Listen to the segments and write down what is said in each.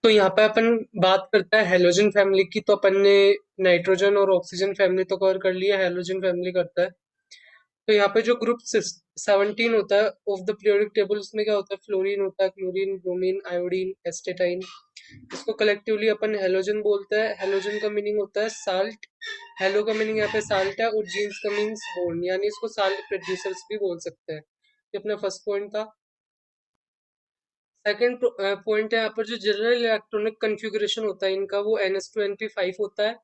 तो यहाँ पे अपन बात करते हैं हेलोजन फैमिली की। तो अपन ने नाइट्रोजन और ऑक्सीजन फैमिली तो कवर कर लिया, हेलोजन फैमिली करता है। तो यहाँ पे जो ग्रुप 17 होता है ऑफ द पीरियोडिक टेबल, उसमें क्या होता है? फ्लोरीन होता है, क्लोरीन, ब्रोमीन, आयोडीन, एस्टेटाइन। इसको कलेक्टिवली अपन हेलोजन बोलते हैं। हेलोजन का मीनिंग होता है साल्ट। हेलो का मीनिंग यहाँ पे साल्ट है, और जीन्स का मीन्स बोन, यानी इसको साल्ट प्रोड्यूसर्स भी बोल सकते हैं। ये अपना फर्स्ट पॉइंट था। सेकंड पॉइंट है यहाँ पर जो जनरल इलेक्ट्रॉनिक कन्फिगरेशन होता है इनका, वो NS2 NP5 होता है।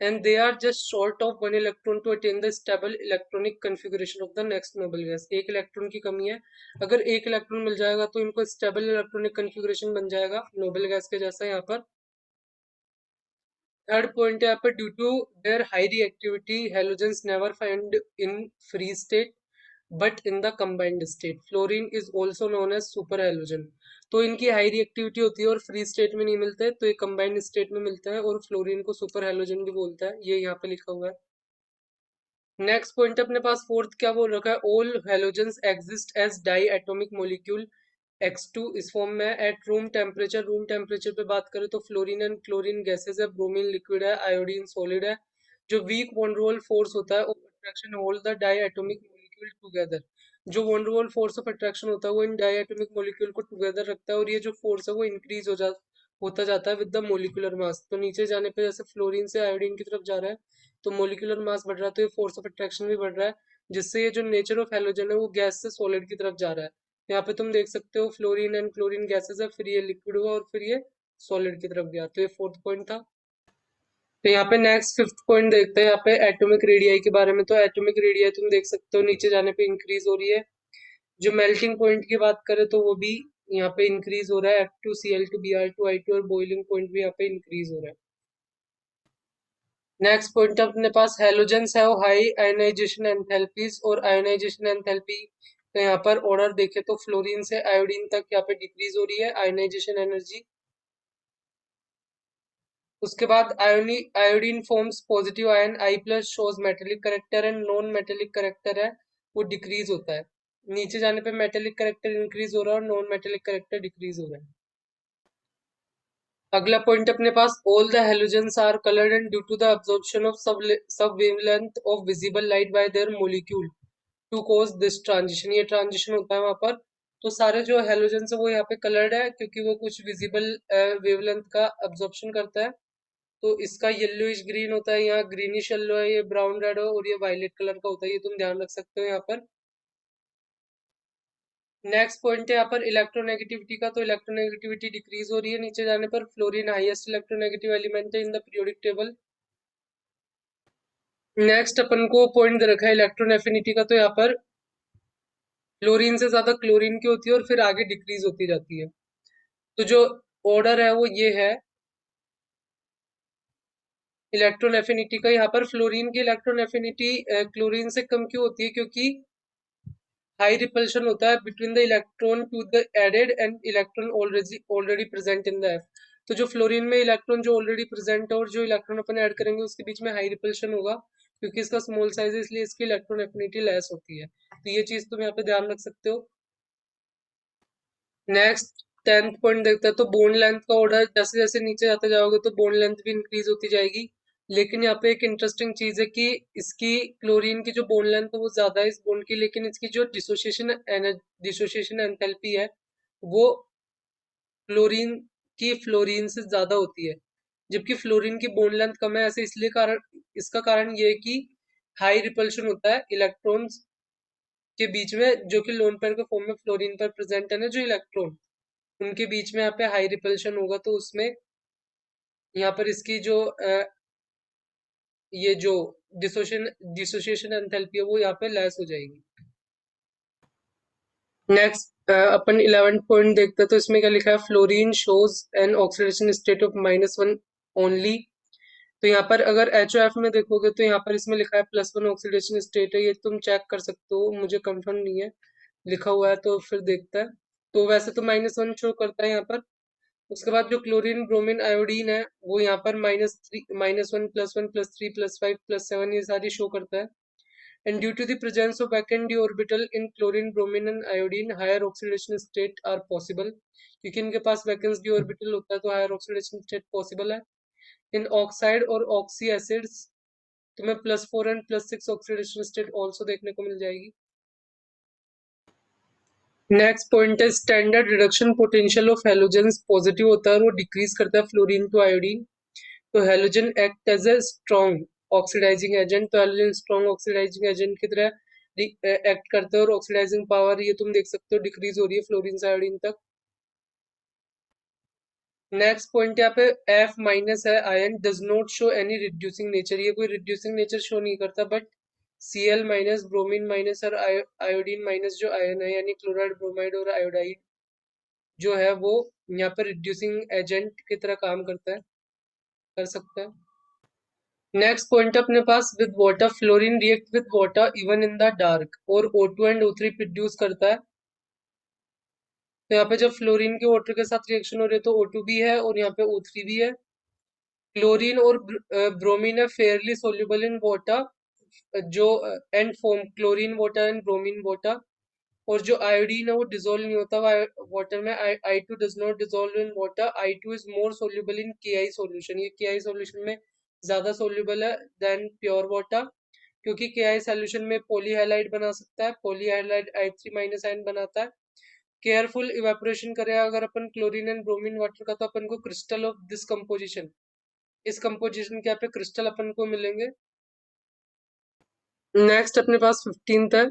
And they are just short of one electron to attain the stable electronic configuration of the next noble gas. एक इलेक्ट्रॉन की कमी है, अगर एक इलेक्ट्रॉन मिल जाएगा तो इनको स्टेबल इलेक्ट्रॉनिक कन्फिगरेशन बन जाएगा नोबल गैस के जैसा यहाँ पर। थर्ड पॉइंट है यहाँ पर due to their high reactivity halogens never find in free state but in the combined state. Fluorine is also known as super halogen. तो इनकी हाई रिएक्टिविटी होती है और फ्री स्टेट में नहीं मिलते, तो ये कंबाइंड स्टेट में मिलता है, और फ्लोरीन को सुपर हेलोजन भी बोलता है, ये यहाँ पे लिखा हुआ है। नेक्स्ट पॉइंट अपने पास फोर्थ क्या बोल रखा है? All halogens exist as diatomic molecule X2 इस फॉर्म में at room temperature. Room temperature पे बात करें तो फ्लोरीन एंड क्लोरीन गैसेज है, ब्रोमीन लिक्विड है, आयोडीन सॉलिड है। जो वीक वन रोल फोर्स होता है of attraction hold the diatomic molecule together. जो van der Waals force of attraction होता है वो इन डाई एटॉमिक मोलिक्यूल को टुगेदर रखता है, और ये जो फोर्स है वो इंक्रीज होता जाता है विद द मोलिकुलर मास। तो नीचे जाने पे जैसे फ्लोरीन से आयोडीन की तरफ जा रहा है, तो मोलिकुलर मास बढ़ रहा है, तो ये फोर्स ऑफ अट्रैक्शन भी बढ़ रहा है, जिससे ये जो नेचर ऑफ हेलोजन है वो गैस से सॉलिड की तरफ जा रहा है। यहाँ पे तुम देख सकते हो फ्लोरीन एंड क्लोरीन गैसेस है, फिर ये लिक्विड हुआ और फिर ये सॉलिड की तरफ गया। तो ये फोर्थ पॉइंट था। तो यहाँ पे नेक्स्ट फिफ्थ पॉइंट देखते हैं यहाँ पे एटॉमिक रेडियाई के बारे में। तो एटॉमिक रेडियाई तुम देख सकते हो नीचे जाने पे इंक्रीज हो रही है। जो मेल्टिंग पॉइंट की बात करें तो वो भी यहाँ पे इंक्रीज हो रहा है, F2Cl2Br2I2, और बॉइलिंग पॉइंट भी यहाँ पे इंक्रीज हो रहा है। नेक्स्ट पॉइंट अपने पास हेलोजेंस है वो हाई आयोनाइजेशन एंथैल्पीज और आयोनाइजेशन एंथैल्पी का यहाँ पर ऑर्डर देखे तो फ्लोरीन से आयोडीन तक यहाँ पे डिक्रीज हो रही है आयोनाइजेशन एनर्जी। उसके बाद iodine forms positive ion, I+ shows metallic character and non metallic character है वो डिक्रीज होता है। नीचे जाने पे मेटेलिक करेक्टर इंक्रीज हो रहा है और नॉन मेटेलिक करेक्टर डिक्रीज हो रहा है। अगला पॉइंट अपने पास all the halogens are coloured and due to the absorption of some wavelength of visible light by their molecule to cause this transition. ये ट्रांजिशन होता है वहां पर। तो सारे जो हेलोजेंस है वो यहाँ पे कलर्ड है, क्योंकि वो कुछ विजिबल वेवलेंथ का अब्जॉर्प्शन करता है। तो इसका येलोइश ग्रीन होता है, यहाँ ग्रीनिश येलो है, ये ब्राउन रेड है, और ये वायलेट कलर का होता है, ये तुम ध्यान रख सकते हो यहाँ पर। नेक्स्ट पॉइंट है यहाँ पर इलेक्ट्रोनेगेटिविटी का। तो इलेक्ट्रोनेगेटिविटी डिक्रीज हो रही है नीचे जाने पर। फ्लोरीन हाईएस्ट इलेक्ट्रोनेगेटिव एलिमेंट है in the periodic table. Next अपन को पॉइंट दे रखा है इलेक्ट्रॉन एफिनिटी का। तो यहाँ पर फ्लोरीन से ज्यादा क्लोरीन की होती है और फिर आगे डिक्रीज होती जाती है। तो जो ऑर्डर है वो ये है इलेक्ट्रॉन एफिनिटी का। यहाँ पर फ्लोरीन की इलेक्ट्रॉन एफिनिटी क्लोरीन से कम क्यों होती है? क्योंकि हाई रिपल्शन होता है between the electron to the added and electron already present in the F. तो जो फ्लोरीन में इलेक्ट्रॉन जो ऑलरेडी प्रेजेंट है और जो इलेक्ट्रॉन अपन ऐड करेंगे उसके बीच में हाई रिपल्शन होगा, क्योंकि इसका स्मॉल साइज है, इसलिए इसकी इलेक्ट्रॉन एफिनिटी लेस होती है। तो ये चीज तुम यहाँ पे ध्यान रख सकते हो। नेक्स्ट 10th पॉइंट देखते हैं। तो बोन लेंथ का ऑर्डर जैसे जैसे नीचे जाते जाओगे तो बोन लेंथ भी इंक्रीज होती जाएगी। लेकिन यहाँ पे एक इंटरेस्टिंग चीज है कि इसकी क्लोरीन की जो बोन लेंथ है वो ज्यादा है इस बोन की, लेकिन इसकी जो डिसोसिएशन एंथैल्पी है वो क्लोरीन की फ्लोरीन से ज्यादा होती है। जबकि फ्लोरीन की बोन लेंथ कम है, ऐसे इसलिए कारण इसका कारण ये है कि हाई रिपल्शन होता है इलेक्ट्रॉन्स के बीच में, जो कि लोन पेयर के फॉर्म में फ्लोरीन पर प्रेजेंट है ना जो इलेक्ट्रॉन, उनके बीच में यहाँ पे हाई रिपल्शन होगा, तो उसमें यहाँ पर इसकी जो ये जो डिसोसिएशन एंथैल्पी है वो यहाँ पे लेस हो जाएगी। नेक्स्ट अपन 11th पॉइंट देखते हैं। तो इसमें क्या लिखा है? Fluorine shows an oxidation state of -1 only. तो यहाँ पर अगर HOF में देखोगे तो यहाँ पर इसमें लिखा है +1 ऑक्सीडेशन स्टेट है, ये तुम चेक कर सकते हो, मुझे कंफर्म नहीं है, लिखा हुआ है तो फिर देखता है। तो वैसे तो -1 शो करता है यहाँ पर। उसके बाद जो क्लोरीन ब्रोमीन आयोडीन है वो यहाँ पर -3 -1 +1 +3 +5 +7 ये सारी शो करता है। and due to the presence of vacant d orbital in chlorine, bromine and iodine, higher oxidation state are possible. क्योंकि इनके पास वैकेंस d orbital होता है तो हायर ऑक्सीडेशन स्टेट पॉसिबल है. इन ऑक्साइड और ऑक्सी एसिड्स तुम्हें +4 एंड +6 ऑक्सीडेशन स्टेट ऑल्सो देखने को मिल जाएगी. नेक्स्ट पॉइंट है standard reduction potential of halogens positive होता है और वो डिक्रीज करता है फ्लोरीन टू आयोडीन. तो halogen act as a strong oxidising agent. तो हेलोजन स्ट्रॉन्ग ऑक्सीडाइजिंग एजेंट की तरह एक्ट करते हैं और ऑक्सीडाइजिंग पावर ये तुम देख सकते हो डिक्रीज हो रही है फ्लोरीन से आयोडीन तक. नेक्स्ट पॉइंट यहाँ पे F माइनस है. Ion does not show any reducing nature. ये कोई रिड्यूसिंग नेचर शो नहीं करता but Cl minus, bromine minus और आयोडीन माइनस जो आयन है यानी क्लोराइड, ब्रोमाइड और आयोडाइड जो है वो यहाँ पर रिड्यूसिंग एजेंट की तरह काम करता है, कर सकता है. नेक्स्ट पॉइंट अपने पास with water fluorine react with water even in the dark और O2 एंड O3 प्रोड्यूस करता है. तो यहाँ पे जब फ्लोरीन के वाटर के साथ रिएक्शन हो रही है तो O2 भी है और यहाँ पे O3 भी है. क्लोरीन और ब्रोमीन है फेयरली सोल्यूबल इन वाटर जो and form chlorine water and bromine water. और जो आयोडीन है वो डिजोल्व नहीं होता वाटर में. I2 does not dissolve in water. I2 is more soluble in Ki solution. ये Ki सॉल्यूशन में ज्यादा सोल्यूबल है देन प्योर वाटर क्योंकि Ki सॉल्यूशन में पॉलीहाइलाइड बना सकता है. पॉलीहाइलाइड I3 माइनस आयन बनाता है. केयरफुल इवेपोरेशन करें अगर अपन क्लोरीन एंड ब्रोमीन वाटर का तो अपन को क्रिस्टल ऑफ दिस कंपोजिशन, इस कंपोजिशन के यहाँ पे क्रिस्टल अपन को मिलेंगे. नेक्स्ट अपने पास 15th है.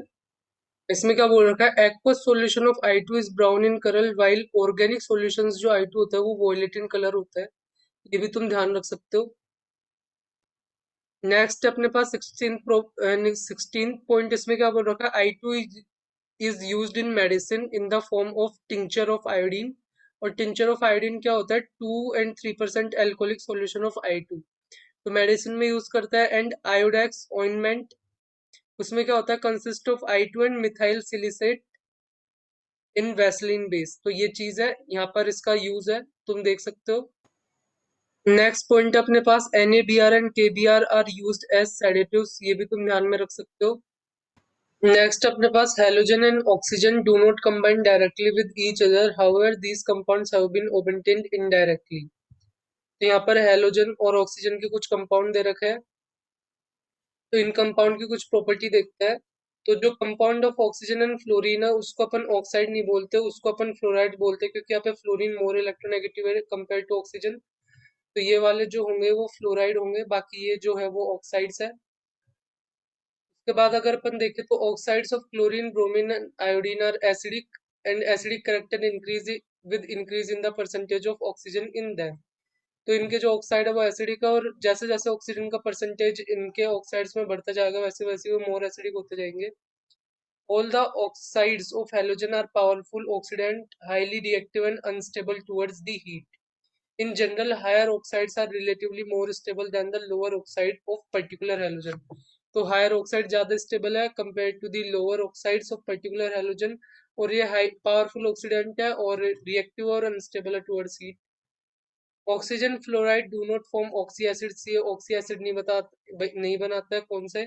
इसमें क्या बोल रखा है aqueous solution of I2 is brown in colour while organic solutions जो I2 होता है वो वॉयलेट इन कलर होता है. ये भी तुम ध्यान रख सकते हो. नेक्स्ट अपने पास 16th पॉइंट. इसमें क्या बोल रखा है I2 is used in medicine in the form of tincture of iodine. और टिंचर ऑफ आयोडीन क्या होता है 2 and 3% alcoholic solution of I2. तो मेडिसिन में यूज करता है. एंड आयोडेक्स ऑइंटमेंट उसमें क्या होता है consist of I2 and methyl salicylate in Vaseline base. तो ये चीज है यहाँ पर इसका यूज है तुम देख सकते हो. नेक्स्ट पॉइंट अपने पास NaBr and KBr are used as sedatives. ये भी तुम ध्यान में रख सकते हो. नेक्स्ट अपने पास halogen and oxygen do not combine directly with each other however these compounds have been obtained indirectly. तो यहाँ पर हेलोजन और ऑक्सीजन के कुछ कंपाउंड दे रखे हैं. तो इन कंपाउंड की कुछ प्रॉपर्टी देखते हैं. तो जो compound of oxygen and fluorine है उसको अपन ऑक्साइड नहीं बोलते, उसको अपन फ्लोराइड बोलते हैं क्योंकि यहाँ पे फ्लोरीन मोर इलेक्ट्रोनेगेटिव है कंपेयर टू ऑक्सीजन. तो ये वाले जो होंगे वो फ्लोराइड होंगे, बाकी ये जो है वो ऑक्साइड्स है. उसके बाद अगर अपन देखें तो oxides of chlorine, bromine and iodine are acidic and acidic character increase with increase in the percentage of oxygen in them. तो इनके जो ऑक्साइड है वो एसिडिक है और जैसे जैसे ऑक्सीजन का परसेंटेज इनके ऑक्साइड्स में बढ़ता जाएगा वैसे वैसे वो मोर एसिडिक होते जाएंगे. All the oxides of halogen are powerful oxidant, highly reactive and unstable towards the heat. In general, higher oxides are relatively more stable than the lower oxide of particular halogen. तो higher oxide ज़्यादा stable है compared to the lower oxides of particular halogen और ये high powerful oxidant है और reactive और unstable है towards heat. Oxygen fluoride do not form oxy acid. ये ऑक्सी एसिड नहीं बनाता है. कौन से?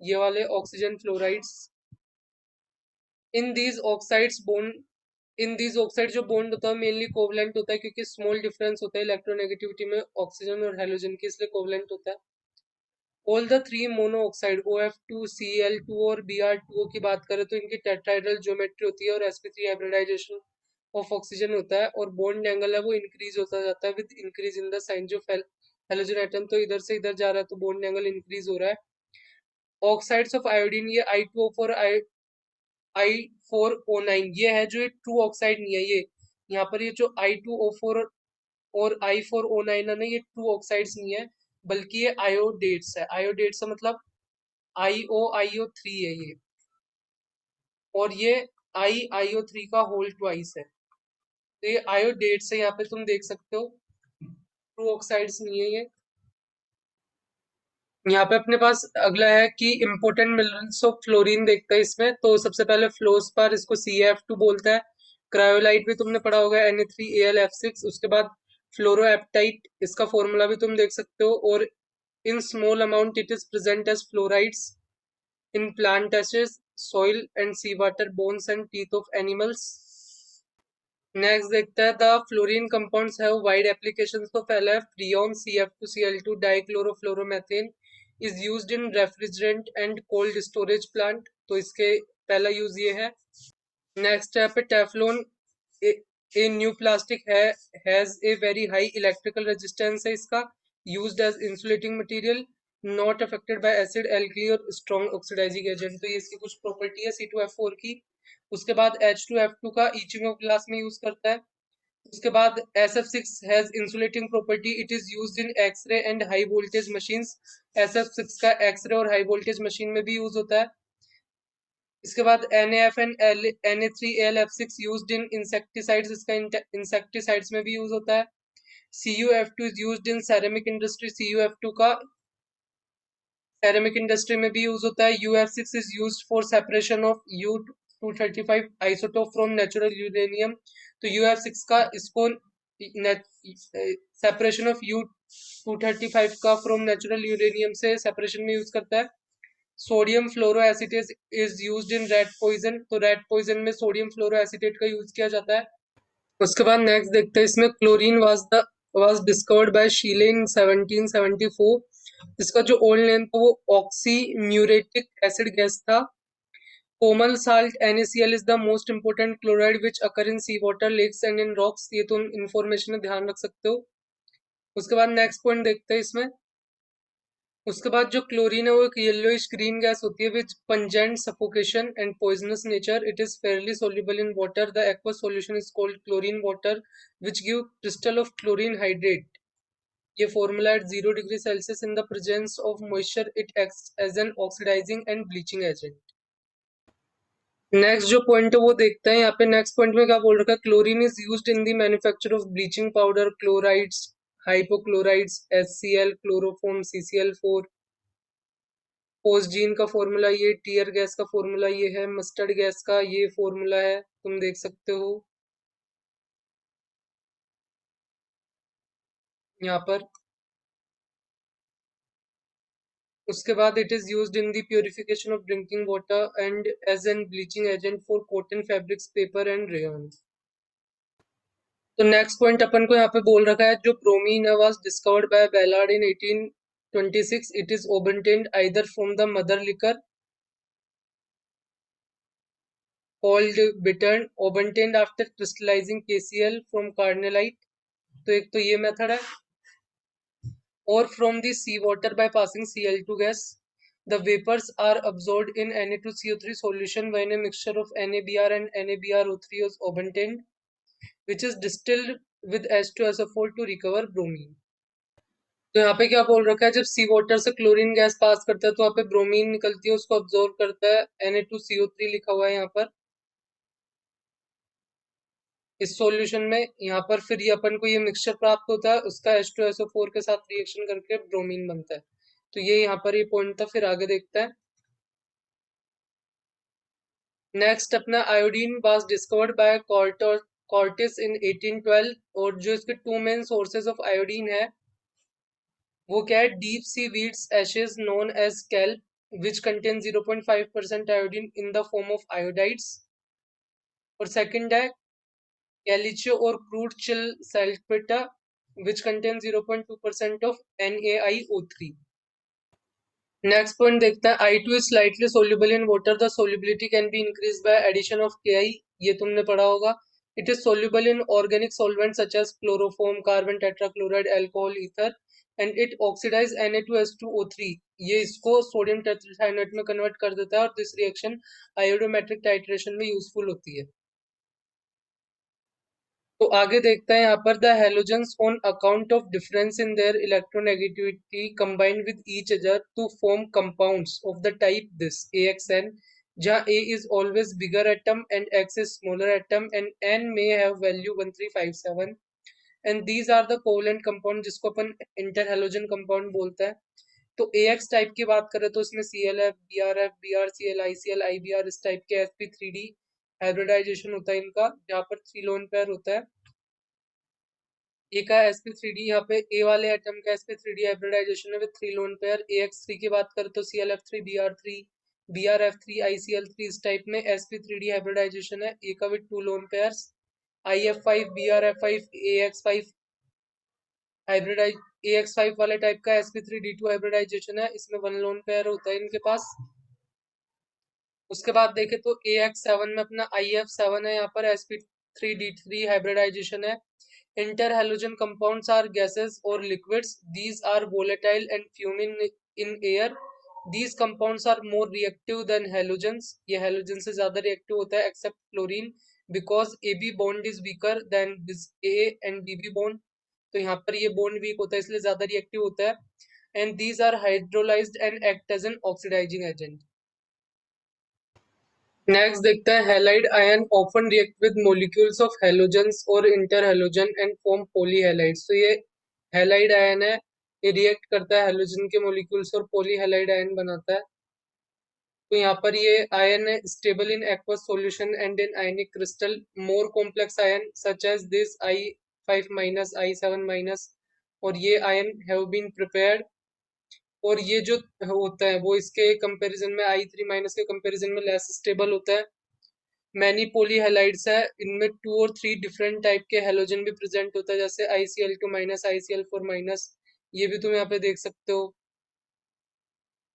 ये वाले oxygen fluorides. In these oxides bond in these oxide जो बॉन्ड होता है मेनली कोवलेंट होता है क्योंकि स्मॉल डिफरेंस होता है इलेक्ट्रोनेगेटिविटी में ऑक्सीजन और हेलोजन की, इसलिए कोवलेंट होता है. All the three mono oxide OF2, Cl2 और Br2O की बात करें तो इनकी टेट्राहेड्रल ज्योमेट्री होती है और sp3 हाइब्रिडाइजेशन ऑफ ऑक्सीजन होता है और बॉन्ड एंगल है वो इंक्रीज होता जाता है with increase in the size of halogen atom. तो इधर से इधर जा रहा है तो बॉन्ड एंगल इंक्रीज हो रहा है. ऑक्साइड्स ऑफ आयोडीन ये I2O4 I4O9 ये है जो ये ट्रू ऑक्साइड नहीं है. ये यहाँ पर ये जो I2O4 और I4O9 है ना ये ट्रू ऑक्साइड्स नहीं है बल्कि ये आयोडेट्स है. आयोडेट्स है मतलब IOIO3 है ये और ये IIO3 का होल ट्वाइस है. तो ये आयोडेट्स है यहाँ पे तुम देख सकते हो, ट्रू ऑक्साइड्स नहीं है ये. यहाँ पे अपने पास अगला है कि इंपोर्टेंट मिनरल्स ऑफ फ्लोरीन देखते हैं इसमें. तो सबसे पहले फ्लोस्पार, इसको CF2 बोलता है. क्रायोलाइट भी तुमने पढ़ा होगा Na3Al(F6). उसके बाद फ्लोरोएप्टाइट, इसका फॉर्मूला भी तुम देख सकते हो. और in small amount it is present as fluorides. in plant tissues, soil and seawater, bones and teeth of animals. Next देखते हैं the fluorine compounds have wide applications. तो पहला है freon CF2Cl2 dichlorofluoromethane is used in refrigerant and cold storage plant. तो इसके पहला use ये है। नेक्स्ट है पे टेफ्लॉन ए न्यू प्लास्टिक है has a very high electrical resistance है इसका, used as insulating material, not affected by acid alkali और स्ट्रॉन्ग ऑक्सीडाइजिंग एजेंट। तो ये इसकी कुछ प्रॉपर्टी है C2F4 की। उसके बाद H2F2 का ईचिंग ऑफ ग्लास में यूज करता है। उसके बाद SF6 has insulating property, it is used in x ray and high voltage machines. SF6 का एक्सरे और हाई वोल्टेज मशीन में भी यूज होता है। इसके बाद NaF and Na3AlF6 used in insecticides, इसका इंसेक्टिसाइड्स में भी यूज होता है। CuF2 is used in ceramic industry, CuF2 का सेरेमिक इंडस्ट्री में भी यूज होता है। UF6 is used for separation of U235 isotope from natural uranium. तो UF6 का इसको सेपरेशन ऑफ U235 का फ्रॉम नेचुरल यूरेनियम से सेपरेशन में यूज करता है। Sodium fluoroacetate is used in rat poison. तो रैट पॉइजन में सोडियम फ्लोरोएसिटेट का यूज किया जाता है। उसके बाद नेक्स्ट देखते हैं इसमें क्लोरीन वाज डिस्कवर्ड बाय शीले इन 1774। इसका जो ओल्ड नेम था वो ऑक्सी म्यूरेटिक एसिड गैस था। Common salt NaCl is the most important chloride which occur in sea water, lakes and in rocks. ये तुम इंफॉर्मेशन में ध्यान रख सकते हो। उसके बाद नेक्स्ट पॉइंट देखते हैं इसमें। उसके बाद जो क्लोरीन है वो एक येलोइश ग्रीन गैस होती है which pungent suffocation and poisonous nature, it is fairly soluble in water, the aqueous solution is called chlorine water which give crystal of chlorine hydrate. ये formula at 0 degree Celsius in the presence of moisture it acts as an oxidising and bleaching agent. Next जो point है वो देखते हैं यहाँ पे। Next point में क्या बोल रखा है, chlorine is used in the manufacture of bleaching powder, chlorides, hypochlorides, HCl, chloroform, CCl4। Phosgene का फॉर्मूला ये, टीयर गैस का फॉर्मूला ये है, मस्टर्ड गैस का ये फॉर्मूला है, तुम देख सकते हो यहाँ पर। उसके बाद it is used in the purification of drinking water and as an bleaching agent for cotton fabrics, paper and rayon. तो नेक्स्ट पॉइंट अपन को यहाँ पे बोल रखा है, जो bromine was discovered by Balard in 1826, it is obtained either from the mother liquor called bittern, obtained after crystallizing KCl from carnellite। तो एक तो ये मेथड है। और from the sea water by passing Cl2 gas, the vapors are absorbed in Na2CO3 solution when a mixture of NaBr and NaBrO3 is obtained, which is distilled with H2SO4 to recover bromine। तो यहाँ पे क्या बोल रखा है, जब सी water से chlorine gas pass करता है तो यहाँ पे ब्रोमीन निकलती है, उसको अब्सॉर्ब करता है। Na2CO3 लिखा हुआ है यहाँ पर इस सॉल्यूशन में। यहाँ पर फिर ये अपन को ये मिक्सचर प्राप्त होता है, उसका H2SO4 के साथ रिएक्शन करके ब्रोमीन बनता है। तो ये यहाँ पर ये पॉइंट था। फिर आगे देखते हैं। नेक्स्ट अपना iodine was discovered by Courtois in 1812। और जो इसके two main sources of iodine है वो क्या है, deep sea weeds ashes known as kelp which contain 0.5% iodine in the form of iodides. और सेकंड है caliche or crude Chile saltpetre which contain 0.2% of NaIO3। Next point देखते हैं। I2 is slightly soluble in water, the solubility can be increased by addition of Ki। ये तुमने पढ़ा होगा। It is soluble in organic solvents such as chloroform, carbon tetrachloride, alcohol, ether, and it oxidize Na2H2O3। ये इसको sodium टेट्रासाइनेट में convert कर देता है और दिस रिएक्शन आयोडोमेट्रिक टाइट्रेशन में यूजफुल होती है। तो आगे देखते हैं यहाँ पर, the halogens on account of difference in their electronegativity combined with each other to form compounds of the type this AXN, जहाँ A is always bigger atom and X is smaller atom and N may have value 1357 and these are the covalent compound जिसको अपन इंटरहेलोजन compound बोलते हैं। तो AX type की बात करें तो इसमें CLF, BRF, BRCl, ICl, IBr इस टाइप के sp3d हाइब्रिडाइजेशन होता है इनका, जहाँ पर 3 लोन पेयर होता है। ए का sp3d, यहाँ पे ए वाले एटम का sp3d हाइब्रिडाइजेशन है विद 3 लोन पेयर। AX3 की बात करें तो ClF3, Br3, BrF3 ICl3 इस टाइप में sp3d हाइब्रिडाइजेशन है, ए का with 2 lone pairs. IF5 BrF5 AX5 hybridise AX5 वाले टाइप का sp3d2 हाइब्रिडाइजेशन है, इसमें 1 लोन पेयर होता है इनके पास। उसके बाद देखें तो AX7 में अपना IF7 है, यहाँ पर sp3d3 हाइब्रिडाइजेशन है। Interhalogen compounds are gases or liquids. These are volatile and fuming in air. These compounds are more reactive than halogens. ये halogen से ज़्यादा reactive होता है except fluorine because AB bond is weaker than this A and BB bond. तो यहाँ पर ये bond weak होता है इसलिए ज़्यादा reactive होता है. And these are hydrolyzed and act as an oxidizing agent. Next देखते हैं halide ion often react with molecules of halogens और इंटरहैलोजन एंड फॉर्म पॉलीहैलाइड्स। तो ये हैलाइड आयन है, ये रिएक्ट करता है हैलोजन के मॉलिक्यूल्स और पॉलीहैलाइड आयन बनाता है। तो यहाँ पर ये आयन है stable in aqueous solution and in ionic crystal. More complex ion such as this I5 I7 और ये आयन हैव बीन प्रिपेयर्ड, और ये जो होता है वो इसके कंपैरिजन में I3 के कंपैरिजन में लेस स्टेबल होता है। मैनी पॉलीहैलाइड्स है, इनमें 2 और 3 डिफरेंट टाइप के हेलोजन भी प्रेजेंट होता है, जैसे ICl2 ICl4 ये भी तुम यहाँ पे देख सकते हो।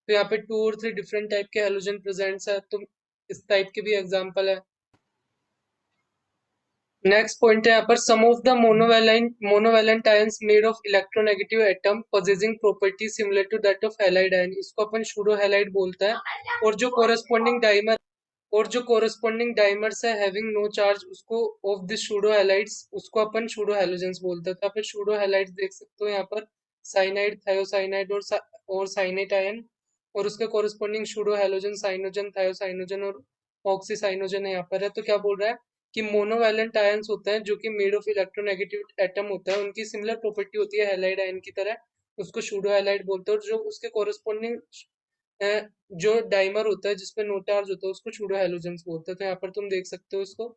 तो यहाँ पे 2 और 3 डिफरेंट टाइप के हेलोजन प्रेजेंट्स है, तुम इस टाइप के भी एग्जांपल है। नेक्स्ट पॉइंट है यहाँ पर some of the monovalent ions made of electronegative atom possessing property similar to that of halide ion, इसको अपन सूडो हैलाइड बोलता है। और जो कोरस्पॉन्डिंग डाइमर्स है हैविंग नो चार्ज उसको ऑफ दिस सूडो हैलाइड्स उसको अपन सूडो हैलोजेंस बोलते हैं। तो आप सूडो हैलाइड्स देख सकते हो यहाँ पर साइनाइड थायोसाइनाइड और साइनेट आयन, और उसके कोरस्पॉन्डिंग सूडो हैलोजन साइनोजन थायोसाइनोजन और ऑक्सीसाइनोजन है यहाँ पर है। तो क्या बोल रहा है कि मोनोवैलेंट आयंस होते हैं जो कि मेड ऑफ इलेक्ट्रोनेगेटिव एटम होता है, उनकी सिमिलर प्रॉपर्टी होती है हैलाइड आयन की तरह, उसको सूडो हैलाइड बोलते हैं। और जो उसके कोरस्पॉन्डिंग जो डाइमर होता है जिसपे नो चार्ज होता है उसको सूडो हैलोजेंस बोलते हैं। तो यहाँ पर तुम देख सकते हो इसको।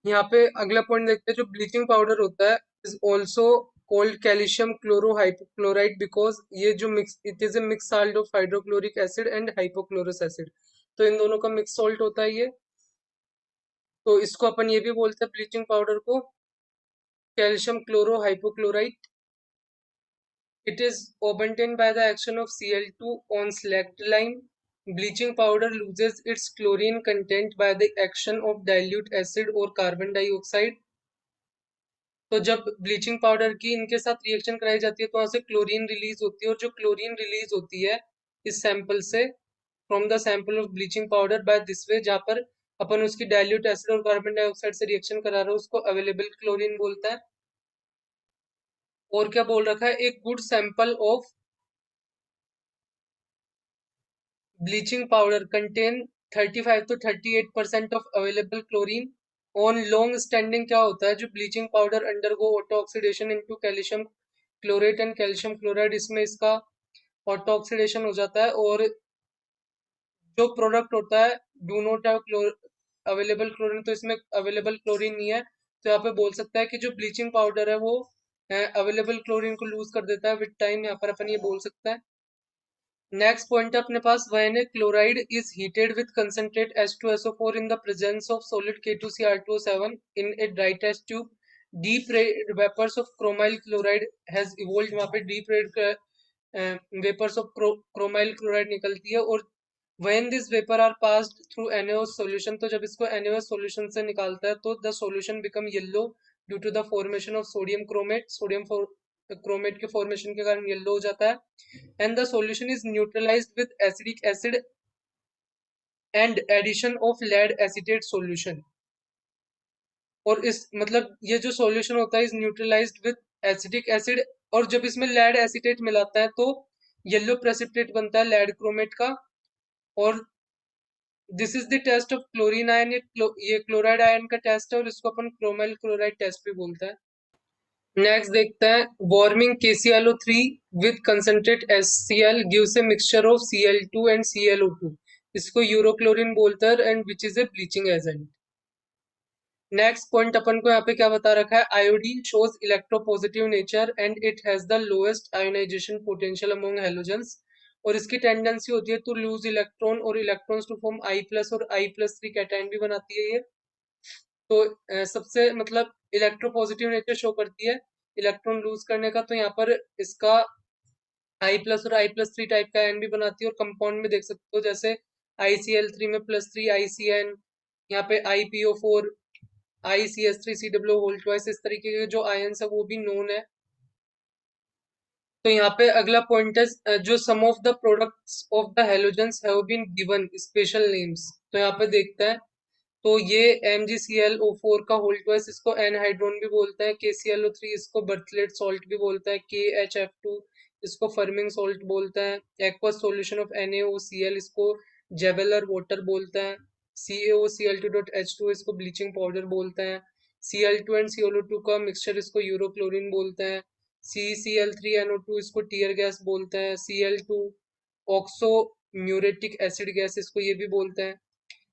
यहाँ पे अगला पॉइंट देखते हैं, जो ब्लीचिंग पाउडर होता है is also called calcium chloro hypochloride because ये जो mix it is a mix salt of hydrochloric acid and hypochlorous acid. तो इन दोनों का मिक्स सॉल्ट होता है ये, तो इसको अपन ये भी बोलते हैं ब्लीचिंग पाउडर को calcium chloro hypochloride. It is obtained by the action of Cl2 on slacked lime. Bleaching powder loses its chlorine content by the action of dilute acid or carbon dioxide. तो जब bleaching powder की इनके साथ reaction कराई जाती है तो वहां से क्लोरीन रिलीज होती है, और जो क्लोरीन रिलीज होती है इस सैंपल से from the sample of bleaching powder by this way, जहाँ पर अपन उसकी डाइल्यूट एसिड और कार्बन डाइऑक्साइड से रिएक्शन करा रहे हो उसको अवेलेबल क्लोरीन बोलता है। और क्या बोल रखा है, एक good sample of bleaching powder contain 35 to 38% of available chlorine on long standing। क्या होता है जो bleaching powder undergo auto oxidation into calcium chlorate and calcium chloride, इसमें इसका ऑटो ऑक्सीडेशन हो जाता है, और जो प्रोडक्ट होता है do not have available chlorine, तो इसमें अवेलेबल क्लोरीन नहीं है। तो यहाँ पे बोल सकता है कि जो ब्लीचिंग पाउडर है वो अवेलेबल क्लोरीन को लूज कर देता है विद टाइम, यहाँ पर अपन ये बोल सकता है। नेक्स्ट पॉइंट है अपने पास when a chloride is heated with concentrate H2SO4 in the presence of solid K2Cr2O7 in a dry test tube, deep red vapours of chromyl chloride has evolved. वहां पे deep red vapours of chromyl chloride निकलती है, और when this vapour are passed through NaOH solution, तो जब इसको NaOH solution से निकालता है तो the solution become yellow due to the formation of sodium chromate. Chromate के फॉर्मेशन के कारण येलो हो जाता है, and the solution is neutralized with acetic acid and addition of lead acetate solution। और इस मतलब ये जो सॉल्यूशन होता है is neutralised with acetic acid, और जब इसमें लेड एसिटेट मिलाता है तो येलो प्रेसिपिटेट बनता है लेड क्रोमेट का। और this is the test of chlorine ion, ये क्लोराइड आयन का टेस्ट है, और इसको अपन क्रोमाइल क्लोराइड टेस्ट भी बोलते हैं। नेक्स्ट देखते हैं warming KClO3 with concentrate HCl gives a mixture of Cl2 and ClO2, इसको यूरोक्लोरिन बोलते हैं and which is a bleaching agent. Next point अपन को यहाँ पे क्या बता रखा है, iodine shows electropositive nature and it has the lowest ionisation potential among halogens. और इसकी टेंडेंसी होती है टू लूज इलेक्ट्रॉन और electrons to form I plus और आई प्लस थ्री कैटायन भी बनाती है ये। तो सबसे मतलब इलेक्ट्रोपॉजिटिव नेचर शो करती है इलेक्ट्रॉन लूज करने का, तो यहाँ पर इसका आई प्लस और आई प्लस थ्री टाइप का आयन भी बनाती है। और कंपाउंड में देख सकते हो जैसे ICl3 में +3 ICN, यहाँ पे IPO4 ICS3 CW होल, इस तरीके के जो आयन्स है वो भी नोन है। तो यहाँ पे अगला पॉइंट है जो some of the products of the halogens have been given special names. तो यहाँ पे देखते हैं, तो ये MgClO4 का होल ट्वाइस, इसको एनहाइड्रोन भी बोलते हैं, KClO3 इसको बर्थलेट सॉल्ट भी बोलते हैं, KHF2 इसको फर्मिंग सॉल्ट बोलते हैं, एक्वस सॉल्यूशन ऑफ NaOCl इसको जेवेलर वाटर बोलते हैं, CaOCl2.H2 इसको ब्लीचिंग पाउडर बोलते हैं, Cl2 एंड ClO2 का मिक्सचर इसको यूरोक्लोरीन बोलते हैं, CCl3NO2 इसको टीयर गैस बोलते हैं, Cl2 oxo muriatic acid gas इसको ये भी बोलते हैं,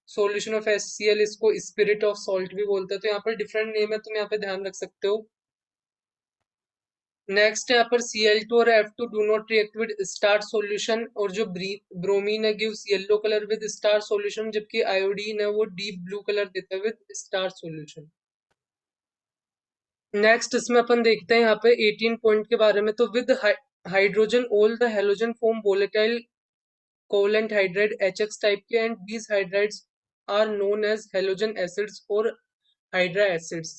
सॉल्यूशन ऑफ HCl इसको स्पिरिट ऑफ सॉल्ट भी बोलते हैं। तो यहाँ पर डिफरेंट नेम है, तुम यहाँ पे ध्यान रख सकते हो। नेक्स्ट है यहाँ पर Cl2 और F2 do not react with star solution, और जो ब्रोमीन है gives yellow colour with star solution, जबकि आयोडीन है वो डीप ब्लू कलर देता है विद स्टार सॉल्यूशन। नेक्स्ट इसमें अपन देखते हैं यहाँ पे 18 पॉइंट के बारे में। तो with hydrogen all the halogen form volatile covalent hydride HX type के, and these hydrides are known as halogen acids or hydra acids.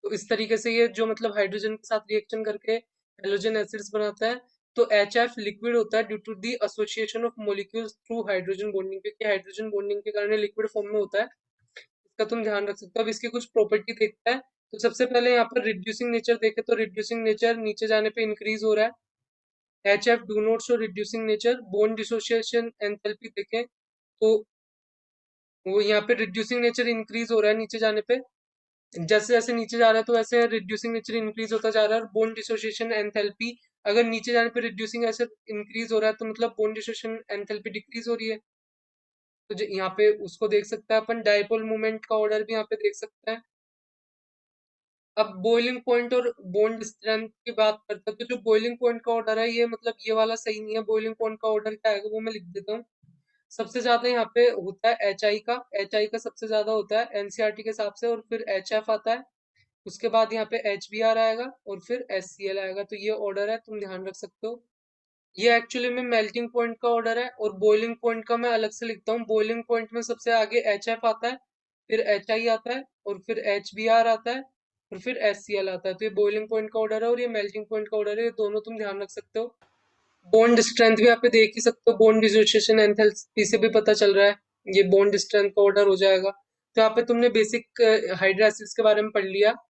तो इस तरीके से ये जो मतलब हाइड्रोजन के साथ रिएक्शन करके हेलोजन एसिड्स बनाता है। तो HF लिक्विड होता है due to the association of molecules through hydrogen bonding, क्योंकि हाइड्रोजन बॉन्डिंग के कारण लिक्विड फॉर्म में होता है। इसका तुम ध्यान रख सकते हो। अब इसकी कुछ प्रॉपर्टी देखते हैं। तो सबसे पहले यहाँ पर रिड्यूसिंग नेचर देखे, तो रिड्यूसिंग नेचर नीचे जाने पे इंक्रीज हो रहा है। HF do not show reducing nature. Bond dissociation enthalpy देखें तो वो यहाँ पे रिड्यूसिंग नेचर इंक्रीज हो रहा है नीचे जाने पे। जैसे जैसे नीचे जा रहा है तो वैसे रिड्यूसिंग नेचर इंक्रीज होता जा रहा है। और बॉन्ड डिसोसिएशन एंथैल्पी, अगर नीचे जाने पे रिड्यूसिंग नेचर इंक्रीज हो रहा है तो मतलब बॉन्ड डिसोसिएशन एंथैल्पी डिक्रीज हो रही है। तो यहाँ पे उसको देख सकते हैं अपन। डायपोल मोमेंट का ऑर्डर भी यहाँ पे देख सकते हैं। अब बॉइलिंग पॉइंट और बॉन्ड स्ट्रेंथ की बात करते हैं, तो जो बॉइलिंग पॉइंट का ऑर्डर है ये मतलब ये वाला सही नहीं है। बॉइलिंग पॉइंट का ऑर्डर क्या है वो मैं लिख देता हूँ। सबसे ज्यादा यहाँ पे होता है एच आई का सबसे ज्यादा होता है NCERT के हिसाब से, और फिर HF आता है, उसके बाद यहाँ पे HBr आएगा, और फिर HCl आएगा। तो ये ऑर्डर है, तुम ध्यान रख सकते हो। ये एक्चुअली में मेल्टिंग पॉइंट का ऑर्डर है, और बॉइलिंग पॉइंट का मैं अलग से लिखता हूँ। बॉइलिंग पॉइंट में सबसे आगे HF आता है, फिर HI आता है, और फिर HBr आता है, और फिर HCl आता है। तो ये बॉइलिंग पॉइंट का ऑर्डर है, और ये मेल्टिंग पॉइंट का ऑर्डर है। ये दोनों तुम ध्यान रख सकते हो। बॉन्ड स्ट्रेंथ भी आप पे देख ही सकते हो, बॉन्ड डिसोसिएशन एंथैल्पी से भी पता चल रहा है। ये बॉन्ड स्ट्रेंथ का ऑर्डर हो जाएगा। तो यहाँ पे तुमने बेसिक हाइड्रा एसिड्स के बारे में पढ़ लिया।